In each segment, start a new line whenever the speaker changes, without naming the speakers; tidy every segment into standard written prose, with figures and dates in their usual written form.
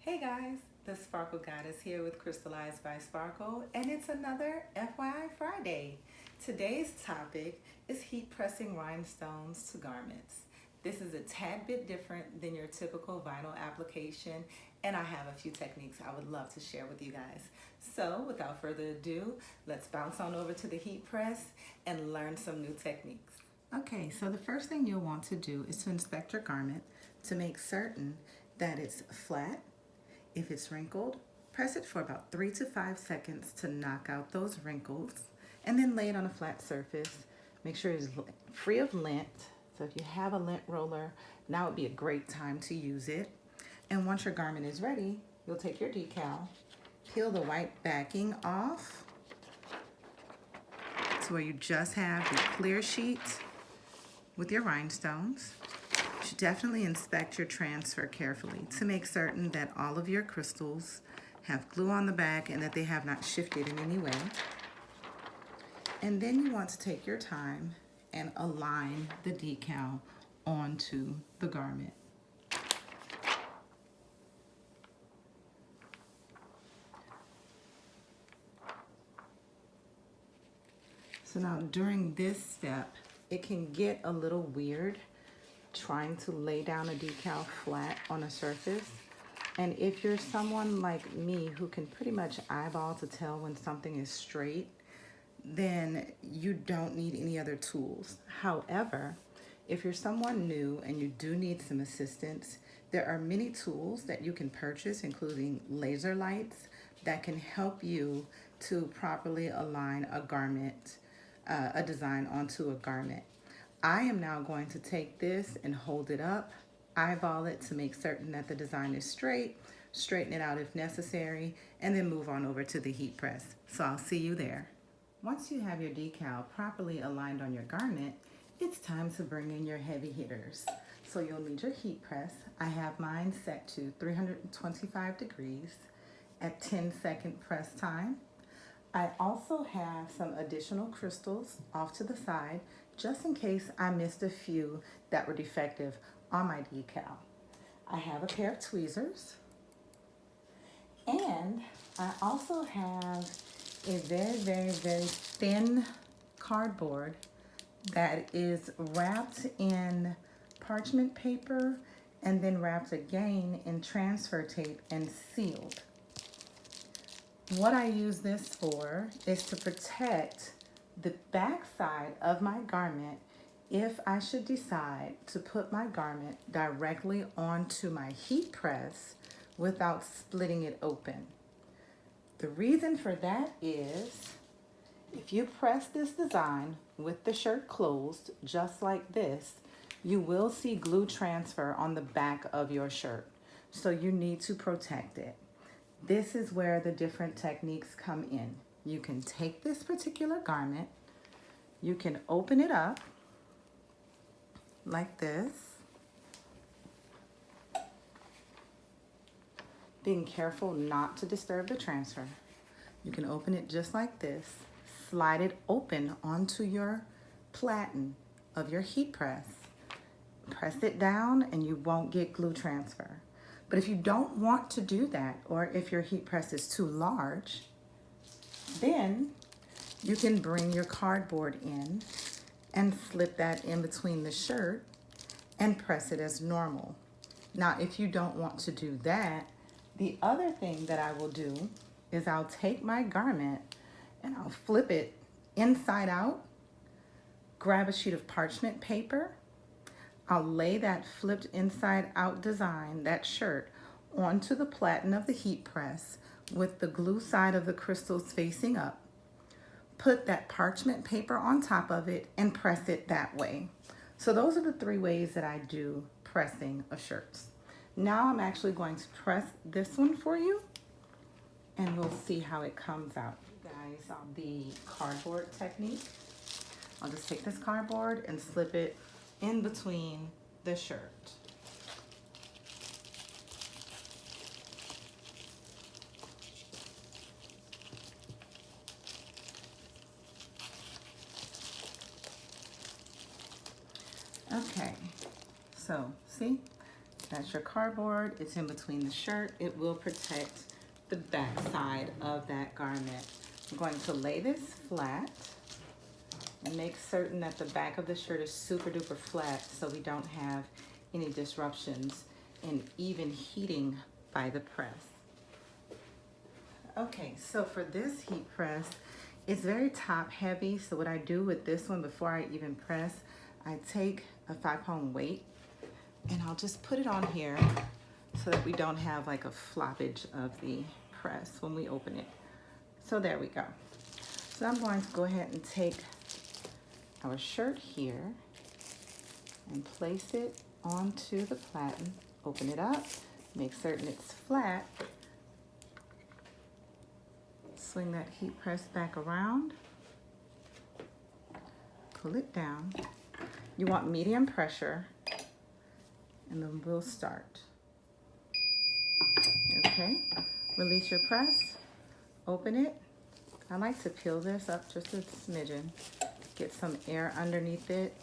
Hey guys, the Sparkle Goddess here with Crystallized by Sparkle, and it's another FYI Friday. Today's topic is heat pressing rhinestones to garments. This is a tad bit different than your typical vinyl application, and I have a few techniques I would love to share with you guys. So, without further ado, let's bounce on over to the heat press and learn some new techniques. Okay, so the first thing you'll want to do is to inspect your garment to make certain that it's flat. If it's wrinkled, press it for about 3 to 5 seconds to knock out those wrinkles, and then lay it on a flat surface. Make sure it's free of lint. So if you have a lint roller, now would be a great time to use it. And once your garment is ready, you'll take your decal, peel the white backing off to where you just have your clear sheet with your rhinestones. You should definitely inspect your transfer carefully to make certain that all of your crystals have glue on the back and that they have not shifted in any way. And then you want to take your time and align the decal onto the garment. So now during this step, it can get a little weird trying to lay down a decal flat on a surface. And if you're someone like me who can pretty much eyeball to tell when something is straight, then you don't need any other tools. However, if you're someone new and you do need some assistance, there are many tools that you can purchase, including laser lights, that can help you to properly align a garment, a design onto a garment. I am now going to take this and hold it up, eyeball it to make certain that the design is straight, straighten it out if necessary, and then move on over to the heat press. So I'll see you there. Once you have your decal properly aligned on your garment, it's time to bring in your heavy hitters. So you'll need your heat press. I have mine set to 325 degrees at 10-second press time. I also have some additional crystals off to the side just in case I missed a few that were defective on my decal. I have a pair of tweezers, and I also have a very thin cardboard that is wrapped in parchment paper and then wrapped again in transfer tape and sealed. What I use this for is to protect the back side of my garment if I should decide to put my garment directly onto my heat press without splitting it open. The reason for that is if you press this design with the shirt closed, just like this, you will see glue transfer on the back of your shirt. So you need to protect it. This is where the different techniques come in. You can take this particular garment, you can open it up like this, being careful not to disturb the transfer. You can open it just like this, slide it open onto your platen of your heat press, press it down, and you won't get glue transfer. But if you don't want to do that, or if your heat press is too large, then you can bring your cardboard in and slip that in between the shirt and press it as normal. Now, if you don't want to do that, the other thing that I will do is I'll take my garment and I'll flip it inside out, grab a sheet of parchment paper, I'll lay that flipped inside out design, that shirt, onto the platen of the heat press with the glue side of the crystals facing up. Put that parchment paper on top of it and press it that way. So those are the 3 ways that I do pressing of shirts. Now I'm actually going to press this one for you and we'll see how it comes out. You guys, the cardboard technique. I'll just take this cardboard and slip it in between the shirt. Okay, so see, That's your cardboard. It's in between the shirt. It will protect the back side of that garment. I'm going to lay this flat and make certain that the back of the shirt is super duper flat so we don't have any disruptions in even heating by the press. Okay, so for this heat press, it's very top heavy. So what I do with this one before I even press, I take a 5-pound weight and I'll just put it on here so that we don't have like a floppage of the press when we open it. So there we go. So I'm going to go ahead and take our shirt here and place it onto the platen. Open it up, make certain it's flat. Swing that heat press back around. Pull it down. You want medium pressure, and then we'll start. Okay, release your press, open it. I like to peel this up just a smidgen, get some air underneath it,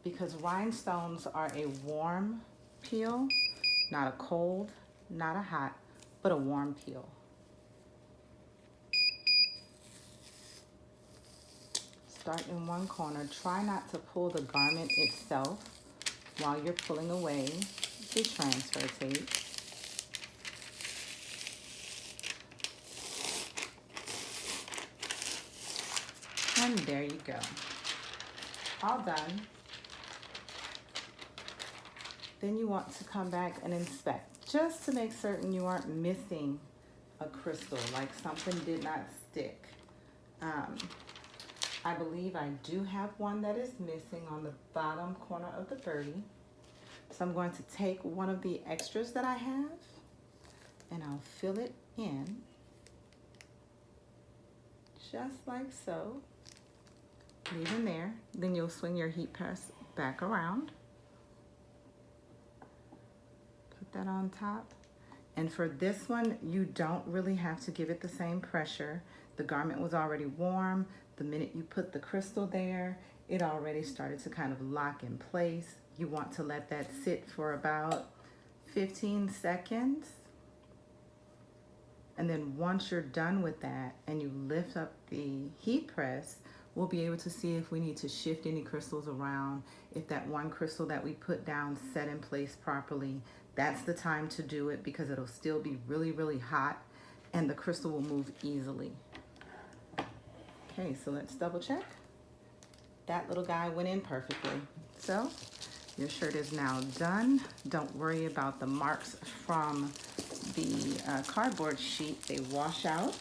because rhinestones are a warm peel, not a cold, not a hot, but a warm peel. Start in one corner. Try not to pull the garment itself while you're pulling away the transfer tape. And there you go. All done. Then you want to come back and inspect, just to make certain you aren't missing a crystal, like something did not stick. I believe I do have one that is missing on the bottom corner of the birdie. So I'm going to take one of the extras that I have and I'll fill it in, just like so. Leave it there. Then you'll swing your heat press back around. Put that on top. And for this one, you don't really have to give it the same pressure. The garment was already warm. The minute you put the crystal there, it already started to kind of lock in place. You want to let that sit for about 15 seconds. And then once you're done with that and you lift up the heat press, we'll be able to see if we need to shift any crystals around. If that one crystal that we put down set in place properly, that's the time to do it, because it'll still be really, really hot and the crystal will move easily. Okay, so let's double check. That little guy went in perfectly. So your shirt is now done. Don't worry about the marks from the cardboard sheet. They wash out.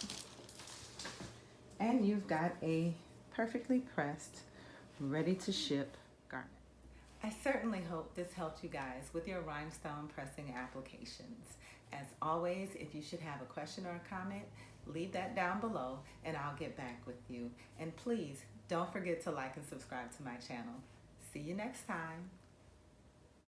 And you've got a perfectly pressed, ready to ship garment. I certainly hope this helped you guys with your rhinestone pressing applications. As always, if you should have a question or a comment, leave that down below and I'll get back with you. And please don't forget to like and subscribe to my channel. See you next time.